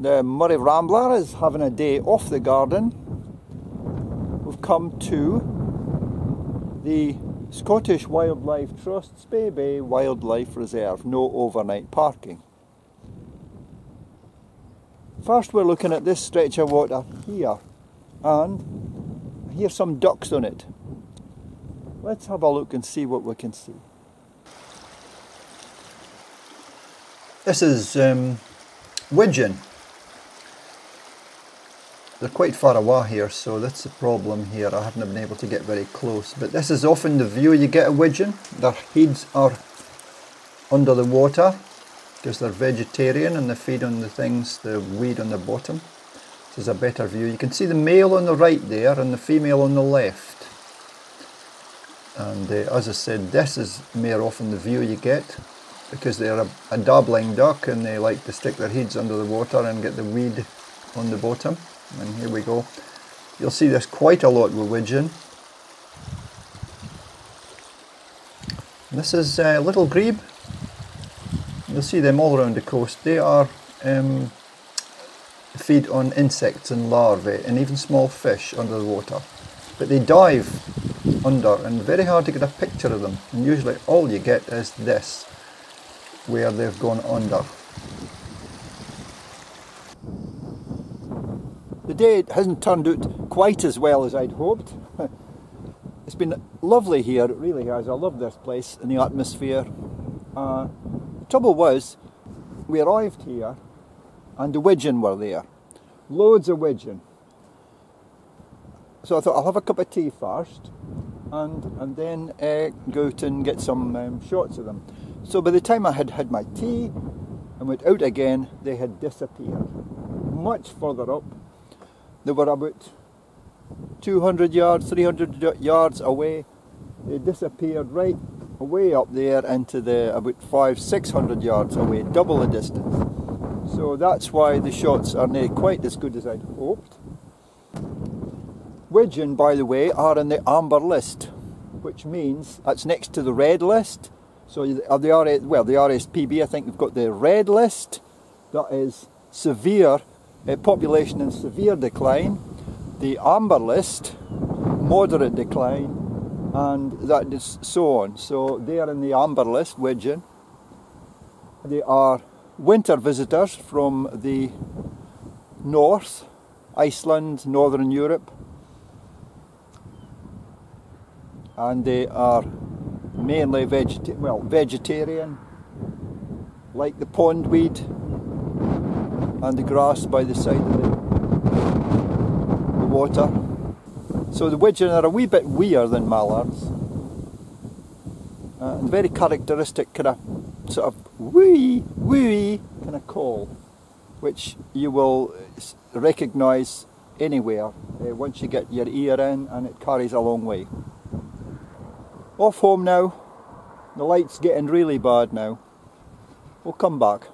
The Murray Rambler is having a day off the garden. We've come to the Scottish Wildlife Trust Spey Bay Wildlife Reserve. No overnight parking. First we're looking at this stretch of water here, and here's some ducks on it. Let's have a look and see what we can see. This is Wigeon. They're quite far away here, so that's the problem here. I haven't been able to get very close. But this is often the view you get of Wigeon. Their heads are under the water because they're vegetarian and they feed on the things, the weed on the bottom. This is a better view. You can see the male on the right there and the female on the left. And as I said, this is more often the view you get because they're a dabbling duck and they like to stick their heads under the water and get the weed on the bottom. And here we go. You'll see this quite a lot with Wigeon. This is little grebe. You'll see them all around the coast. They are feed on insects and larvae and even small fish under the water. But they dive under and very hard to get a picture of them. And usually all you get is this, where they've gone under. The day hasn't turned out quite as well as I'd hoped. It's been lovely here, it really has. I love this place and the atmosphere. The trouble was, we arrived here and the Wigeon were there. Loads of Wigeon. So I thought I'll have a cup of tea first and then go out and get some shots of them. So by the time I had had my tea and went out again, they had disappeared. Much further up. They were about 200 yards, 300 yards away. They disappeared right away up there into the about 500-600 yards away, double the distance. So that's why the shots are not quite as good as I'd hoped. Wigeon, by the way, are in the amber list, which means that's next to the red list. So the RSPB, I think they've got the red list, that is severe. Population in severe decline, the amber list, moderate decline, and that is so on. So they are in the amber list, Wigeon. They are winter visitors from the north, Iceland, Northern Europe, and they are mainly vegetarian, like the pondweed and the grass by the side of the water. So the Wigeon are a wee bit weirder than mallards. And very characteristic kind of sort of wee kind of call, which you will recognise anywhere once you get your ear in, and it carries a long way. Off home now. The light's getting really bad now. We'll come back.